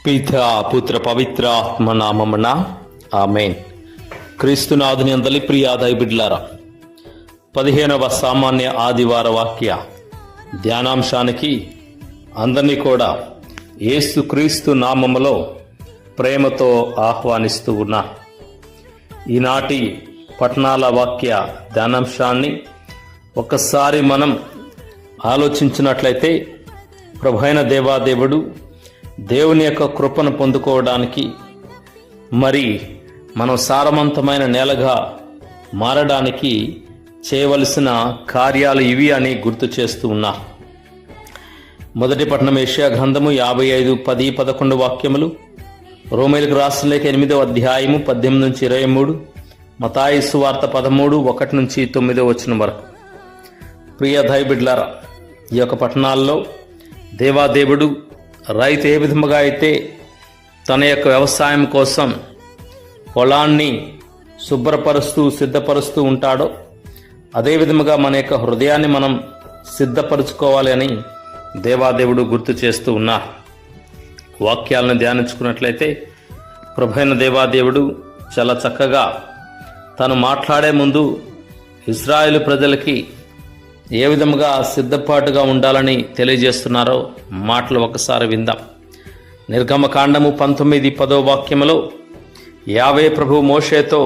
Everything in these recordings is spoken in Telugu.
పితా పుత్ర పవిత్ర ఆత్మ నామమున ఆమేన్. క్రీస్తునాథుని అందలి ప్రియ దైవబిడ్డలారా, 15వ సామాన్య ఆదివార వాక్య ధ్యానాంశానికి అందరినీ కూడా యేసు క్రీస్తు నామములో ప్రేమతో ఆహ్వానిస్తూ ఉన్నా. ఈనాటి పట్టణాల వాక్య ధ్యానాంశాన్ని ఒక్కసారి మనం ఆలోచించినట్లయితే, ప్రభువైన దేవాదేవుడు దేవుని యొక్క కృపను పొందుకోవడానికి, మరి మనం సారవంతమైన నేలగా మారడానికి చేయవలసిన కార్యాలు ఇవి అని గుర్తు చేస్తూ ఉన్నా. మొదటి పట్టణం యెషయా గ్రంథము 55:10-11 వాక్యములు, రోమీయులకు రాసిన లేఖ 8వ అధ్యాయము 18-23, మత్తాయి సువార్త 13:1-9 వరకు. ప్రియ దైవబిడ్డలారా, ఈ యొక్క పట్టణాల్లో దేవాదేవుడు రైతు ఏ విధముగా అయితే తన యొక్క వ్యవసాయం కోసం పొలాన్ని శుభ్రపరుస్తూ సిద్ధపరుస్తూ ఉంటాడో, అదే విధముగా మన యొక్క హృదయాన్ని మనం సిద్ధపరచుకోవాలి అని దేవాదేవుడు గుర్తు చేస్తూ ఉన్నారు. వాక్యాలను ధ్యానించుకున్నట్లయితే, ప్రభువైన దేవాదేవుడు చాలా చక్కగా తను మాట్లాడే ముందు ఇశ్రాయేలు ప్రజలకి ఏ విధముగా సిద్ధపాటుగా ఉండాలని తెలియజేస్తున్నారో మాటలు ఒకసారి విందాం. నిర్గమకాండము 19:10 వాక్యములో, యావే ప్రభు మోషేతో,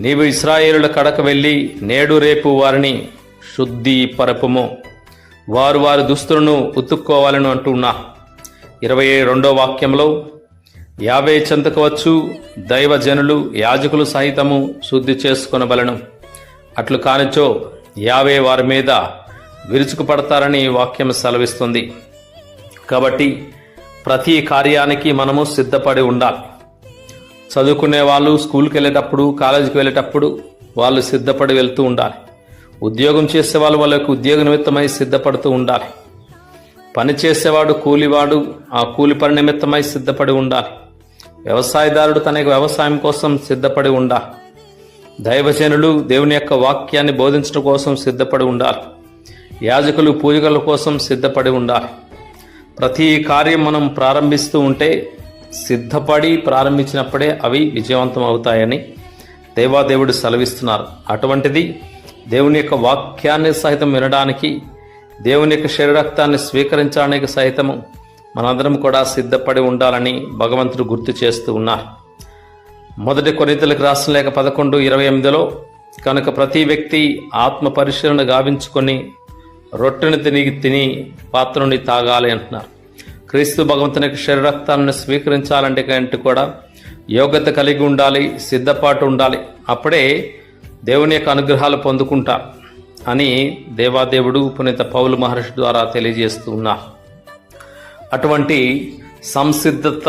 నీవు ఇశ్రాయేలుల కడకు వెళ్ళి నేడు రేపు వారిని శుద్ధి పరపుము, వారు వారి దుస్తులను ఉతుక్కోవాలని అంటున్నా. 22వ వాక్యంలో, యావే చెంతకు వచ్చు దైవజనులు యాజకులు సహితము శుద్ధి చేసుకొనవలెను, అట్లు కానిచో యావే వారి మీద విరుచుకుపడతారని వాక్యం సెలవిస్తుంది. కాబట్టి ప్రతి కార్యానికి మనము సిద్ధపడి ఉండాలి. చదువుకునే వాళ్ళు స్కూల్కి వెళ్ళేటప్పుడు, కాలేజీకి వెళ్ళేటప్పుడు వాళ్ళు సిద్ధపడి వెళ్తూ ఉండాలి. ఉద్యోగం చేసేవాళ్ళు వాళ్ళ యొక్క ఉద్యోగ నిమిత్తమై సిద్ధపడుతూ ఉండాలి. పని చేసేవాడు, కూలివాడు ఆ కూలి పని నిమిత్తమై సిద్ధపడి ఉండాలి. వ్యవసాయదారుడు తన వ్యవసాయం కోసం సిద్ధపడి ఉండాలి. దైవజనులు దేవుని యొక్క వాక్యాన్ని బోధించడం కోసం సిద్ధపడి ఉండాలి. యాజకులు పూజల కోసం సిద్ధపడి ఉండాలి. ప్రతి కార్యం మనం ప్రారంభిస్తూ ఉంటే సిద్ధపడి ప్రారంభించినప్పుడే అవి విజయవంతం అవుతాయని దేవాదేవుడు సెలవిస్తున్నారు. అటువంటిది దేవుని యొక్క వాక్యాన్ని సహితం వినడానికి, దేవుని యొక్క శరీరరక్తాన్ని స్వీకరించడానికి సహితము మనందరం కూడా సిద్ధపడి ఉండాలని భగవంతుడు గుర్తు చేస్తూ ఉన్నారు. మొదటి కొరింథీయులకు రాసిన లేఖ 11:28లో, కనుక ప్రతి వ్యక్తి ఆత్మ పరిశీలన గావించుకొని రొట్టెను తిని పాత్ర నుండి తాగాలి అంటున్నారు. క్రీస్తు భగవంతుని యొక్క శరీరరక్తాలను స్వీకరించాలంటే కంటే కూడా యోగ్యత కలిగి ఉండాలి, సిద్ధపాటు ఉండాలి. అప్పుడే దేవుని యొక్క అనుగ్రహాలు పొందుకుంటారు అని దేవాదేవుడు పునీత పౌలు మహర్షి ద్వారా తెలియజేస్తూ ఉన్నారు. అటువంటి సంసిద్ధత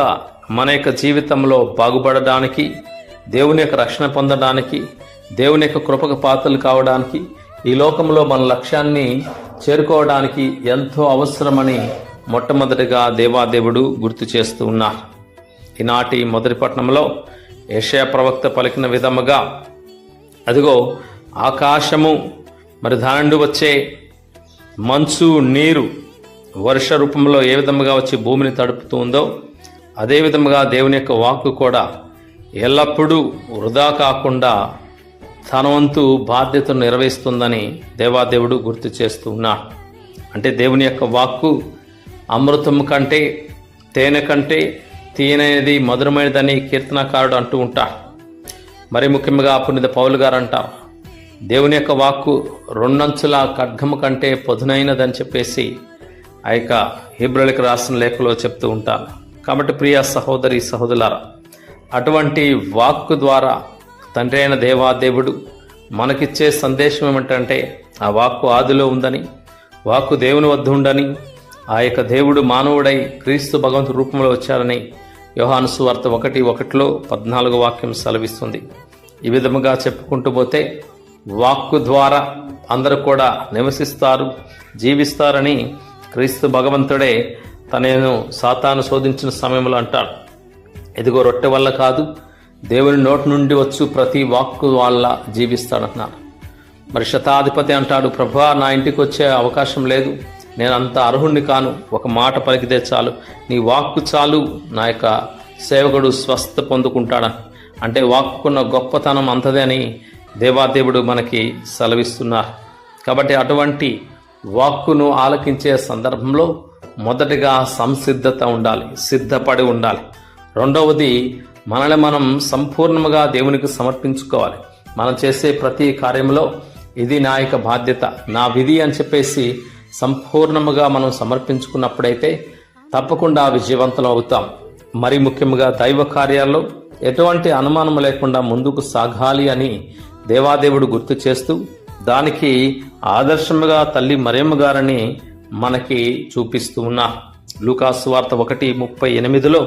మన యొక్క జీవితంలో బాగుపడడానికి, దేవుని యొక్క రక్షణ పొందడానికి, దేవుని యొక్క కృపకు పాత్రలు కావడానికి, ఈ లోకంలో మన లక్ష్యాన్ని చేరుకోవడానికి ఎంతో అవసరమని మొట్టమొదటిగా దేవాదేవుడు గుర్తు చేస్తూ ఉన్నారు. ఈనాటి మొదటి పట్టణంలో యెషయా ప్రవక్త పలికిన విధముగా, అదిగో ఆకాశము మరి దాని నుండి వచ్చే మంచు నీరు వర్ష రూపంలో ఏ విధముగా వచ్చి భూమిని తడుపుతూ ఉందో, అదే విధముగా దేవుని యొక్క వాక్కు కూడా ఎల్లప్పుడూ వృధా కాకుండా తన వంతు బాధ్యతను నిర్వహిస్తుందని దేవాదేవుడు గుర్తు చేస్తూ ఉన్నాడు. అంటే దేవుని యొక్క వాక్కు అమృతం కంటే, తేనె కంటే తీయనైనది, మధురమైనదని కీర్తనకారుడు అంటూ ఉంటాడు. మరి ముఖ్యంగా పునీత పౌలు గారు అంటారు, దేవుని యొక్క వాక్కు 2 అంచుల ఖడ్గము కంటే పదునైనదని చెప్పేసి ఆ యొక్క హెబ్రీయులకు రాసిన లేఖలో చెప్తూ ఉంటారు. కాబట్టి ప్రియ సహోదరి సహోదరులారా, అటువంటి వాక్కు ద్వారా తండ్రి అయిన దేవాదేవుడు మనకిచ్చే సందేశం ఏమిటంటే, ఆ వాక్కు ఆదిలో ఉందని, వాక్కు దేవుని వద్ద ఉందని, ఆ యొక్క దేవుడు మానవుడై క్రీస్తు భగవంతుడి రూపంలో వచ్చారని యోహాను సువార్త 1:1లో 14వ వాక్యం సెలవిస్తుంది. ఈ విధముగా చెప్పుకుంటూ పోతే వాక్కు ద్వారా అందరూ కూడా నివసిస్తారు, జీవిస్తారని క్రీస్తు భగవంతుడే తనను సాతాను శోధించిన సమయంలో అంటాడు, ఇదిగో రొట్టె వల్ల కాదు, దేవుని నోటి నుండి వచ్చు ప్రతి వాక్కు వల్ల జీవిస్తాడంటున్నాడు. మరి శతాధిపతి అంటాడు, ప్రభువా నా ఇంటికి వచ్చే అవకాశం లేదు, నేను అంత అర్హుణ్ణి కాను, ఒక మాట పలికితే చాలు, నీ వాక్కు చాలు నా యొక్క సేవకుడు స్వస్థ పొందుకుంటాడని. అంటే వాక్కున్న గొప్పతనం అంతదే అని దేవాదేవుడు మనకి సెలవిస్తున్నారు. కాబట్టి అటువంటి వాక్కును ఆలకించే సందర్భంలో మొదటిగా సంసిద్ధత ఉండాలి, సిద్ధపడి ఉండాలి. రెండవది, మనల్ని మనం సంపూర్ణంగా దేవునికి సమర్పించుకోవాలి. మనం చేసే ప్రతి కార్యంలో ఇది నా యొక్క బాధ్యత, నా విధి అని చెప్పేసి సంపూర్ణముగా మనం సమర్పించుకున్నప్పుడైతే తప్పకుండా విజయవంతం అవుతాం. మరి ముఖ్యంగా దైవ కార్యాల్లో ఎటువంటి అనుమానం లేకుండా ముందుకు సాగాలి అని దేవాదేవుడు గుర్తు చేస్తూ దానికి ఆదర్శముగా తల్లి మరియమ్మ గారిని మనకి చూపిస్తూ ఉన్నారు. లూకాసు వార్త 1:38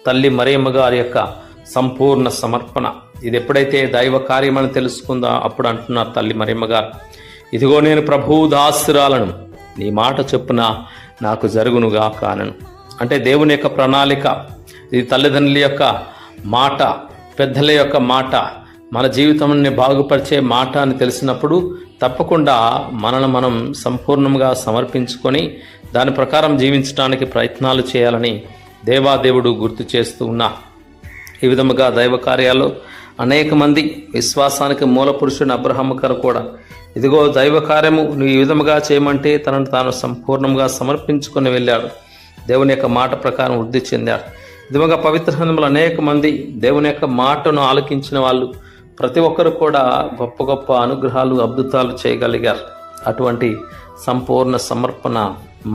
తల్లి మరియమ్మ గారి యొక్క సంపూర్ణ సమర్పణ. ఇది ఎప్పుడైతే దైవ కార్యమని తెలుసుకుందో అప్పుడు అంటున్నారు తల్లి మరియమ్మ గారు, ఇదిగో నేను ప్రభువు దాసురాలను, నీ మాట చొప్పున నాకు జరుగునుగా కానను. అంటే దేవుని యొక్క ప్రణాళిక ఇది, తల్లిదండ్రుల యొక్క మాట, పెద్దల యొక్క మాట, మన జీవితాన్ని బాగుపరిచే మాట అని తెలిసినప్పుడు తప్పకుండా మనల్ని మనం సంపూర్ణంగా సమర్పించుకొని దాని ప్రకారం జీవించడానికి ప్రయత్నాలు చేయాలని దేవాదేవుడు గుర్తు చేస్తూ ఉన్నా. ఈ విధముగా దైవ కార్యాల్లో అనేక మంది విశ్వాసానికి మూల పురుషుడు అబ్రహాము గారు కూడా ఇదిగో దైవ కార్యము నువ్వు ఈ విధముగా చేయమంటే తనను తాను సంపూర్ణంగా సమర్పించుకొని వెళ్ళాడు. దేవుని యొక్క మాట ప్రకారం వృద్ధి చెందాడు. విధముగా పవిత్ర గ్రంథంలో అనేక మంది దేవుని యొక్క మాటను ఆలకించిన వాళ్ళు ప్రతి ఒక్కరు కూడా గొప్ప గొప్ప అనుగ్రహాలు, అద్భుతాలు చేయగలిగారు. అటువంటి సంపూర్ణ సమర్పణ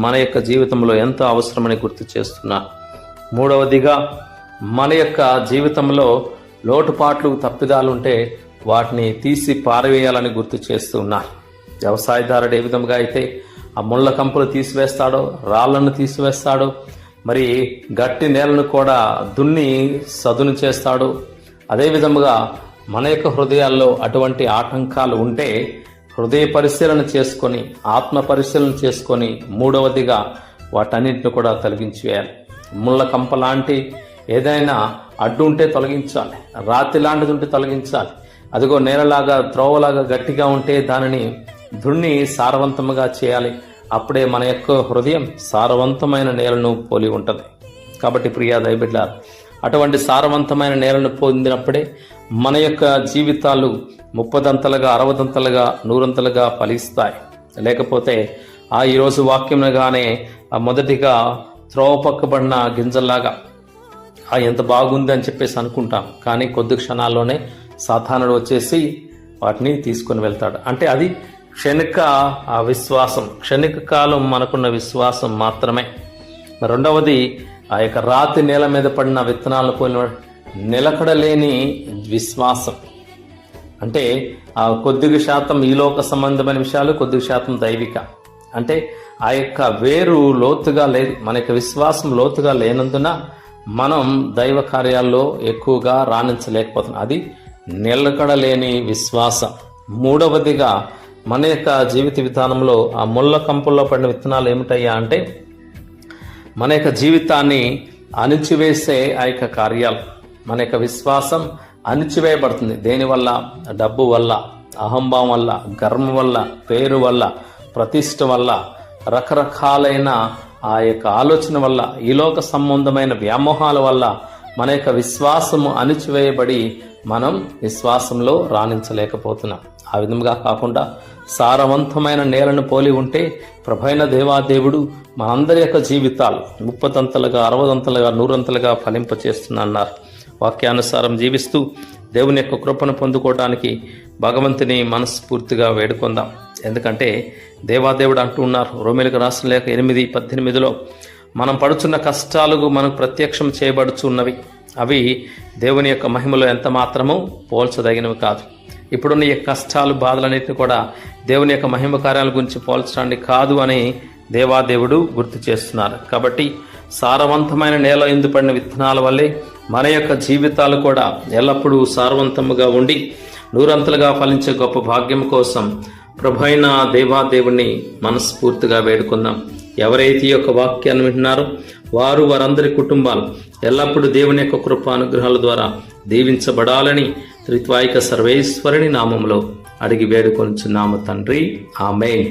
మన యొక్క జీవితంలో ఎంతో అవసరమని గుర్తు చేస్తున్నా. మూడవదిగా, మన యొక్క జీవితంలో లోటుపాట్లు, తప్పిదాలు ఉంటే వాటిని తీసి పారవేయాలని గుర్తు చేస్తూ ఉన్నారు. వ్యవసాయదారుడు ఏ విధంగా అయితే ఆ ముళ్ళ కంపులు తీసివేస్తాడో, రాళ్లను తీసివేస్తాడో, మరి గట్టి నేలను కూడా దున్ని సదును చేస్తాడు. అదేవిధముగా మన యొక్క హృదయాల్లో అటువంటి ఆటంకాలు ఉంటే హృదయ పరిశీలన చేసుకొని, ఆత్మ పరిశీలన చేసుకొని, మూడవదిగా వాటన్నింటిని కూడా తొలగించి వేయాలి. ముళ్ళ కంప లాంటి ఏదైనా అడ్డు ఉంటే తొలగించాలి, రాతి లాంటిది ఉంటే తొలగించాలి. అదిగో నేలలాగా, త్రోవలాగా గట్టిగా ఉంటే దానిని దున్ని సారవంతంగా చేయాలి. అప్పుడే మన యొక్క హృదయం సారవంతమైన నేలను పోలి ఉంటుంది. కాబట్టి ప్రియా దైవబిడ్డలారా, అటువంటి సారవంతమైన నేలను పొందినప్పుడే మన యొక్క జీవితాలు 30దంతలుగా, 60దంతలుగా, 100ంతలుగా ఫలిస్తాయి. లేకపోతే ఈరోజు వాక్యంగానే మొదటిగా త్రోవ పక్కబడిన గింజల్లాగా ఎంత బాగుంది అని చెప్పేసి అనుకుంటాం. కానీ కొద్ది క్షణాల్లోనే సాతానుడు వచ్చేసి వాటిని తీసుకొని వెళ్తాడు. అంటే అది క్షణిక విశ్వాసం, క్షణిక కాలం మనకున్న విశ్వాసం మాత్రమే. రెండవది, ఆ యొక్క రాతి నేల మీద పడిన విత్తనాలను పోలిన నిలకడలేని విశ్వాసం. అంటే కొద్దిగా శాతం ఈ లోక సంబంధమైన విషయాలు, కొద్దిగా శాతం దైవిక. అంటే ఆ యొక్క వేరు లోతుగా లేదు, మన యొక్క విశ్వాసం లోతుగా లేనందున మనం దైవ కార్యాల్లో ఎక్కువగా రాణించలేకపోతున్నాం. అది నిలకడలేని విశ్వాసం. మూడవదిగా, మన యొక్క జీవిత విధానంలో ఆ ముళ్ళ కంపుల్లో పడిన విత్తనాలు ఏమిటయ్యా అంటే మన యొక్క జీవితాన్ని అణిచివేసే ఆ యొక్క కార్యాలు. మన యొక్క విశ్వాసం అణిచివేయబడుతుంది. దేనివల్ల? డబ్బు వల్ల, అహంభావం వల్ల, గర్వం వల్ల, పేరు వల్ల, ప్రతిష్ట వల్ల, రకరకాలైన ఆ యొక్క ఆలోచన వల్ల, ఈలోక సంబంధమైన వ్యామోహాల వల్ల మన యొక్క విశ్వాసము అణిచివేయబడి మనం విశ్వాసంలో రాణించలేకపోతున్నాం. ఆ విధంగా కాకుండా సారవంతమైన నేలను పోలి ఉంటే ప్రభైన దేవాదేవుడు మనందరి యొక్క జీవితాలు 30దంతలుగా, 60దంతలుగా, 100ంతలుగా ఫలింపచేస్తున్నారు. వాక్యానుసారం జీవిస్తూ దేవుని యొక్క కృపను పొందుకోవడానికి భగవంతుని మనస్ఫూర్తిగా వేడుకొందాం. ఎందుకంటే దేవాదేవుడు అంటూ ఉన్నారు, రోమీయులకు రాసిన లేఖ 8:18 మనం పడుచున్న కష్టాలకు మనకు ప్రత్యక్షం చేయబడుచున్నవి, అవి దేవుని యొక్క మహిమలో ఎంత మాత్రమూ పోల్చదగినవి కాదు. ఇప్పుడున్న ఈ కష్టాలు, బాధలన్నింటినీ కూడా దేవుని యొక్క మహిమ కార్యాల గురించి పోల్చడానికి కాదు అని దేవాదేవుడు గుర్తు చేస్తున్నారు. కాబట్టి సారవంతమైన నేల ఎందు పడిన విత్తనాల వల్లే మన యొక్క జీవితాలు కూడా ఎల్లప్పుడూ సారవంతముగా ఉండి 100ంతలుగా ఫలించే గొప్ప భాగ్యం కోసం ప్రభువైన దేవాదేవుని మనస్ఫూర్తిగా వేడుకుందాం. ఎవరైతే ఈ యొక్క వాక్యాన్ని వింటున్నారో వారందరి కుటుంబాలు ఎల్లప్పుడూ దేవుని యొక్క కృప అనుగ్రహాల ద్వారా దీవించబడాలని త్రిత్వాయిక సర్వేశ్వరుని నామములో అడిగి వేడుకొనుచున్నాము తండ్రి, ఆమేన్.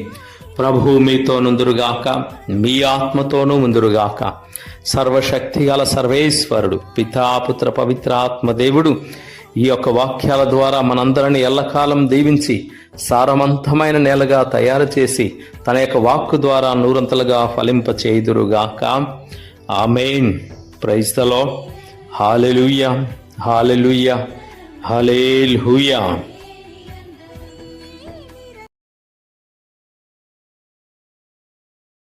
ప్రభువు మీతో నుందురుగాక, మీ ఆత్మతోనూ ముందురుగాక. సర్వశక్తి గల సర్వేశ్వరుడు పితా పుత్ర పవిత్ర ఆత్మ దేవుడు ఈ యొక్క వాక్యాల ద్వారా మనందరినీ ఎల్లకాలం దీవించి సారవంతమైన నేలగా తయారు చేసి తన యొక్క వాక్కు ద్వారా నూరంతలుగా ఫలింప చేయుదురుగాక. Amen. Praise the Lord. Hallelujah, hallelujah, hallelujah.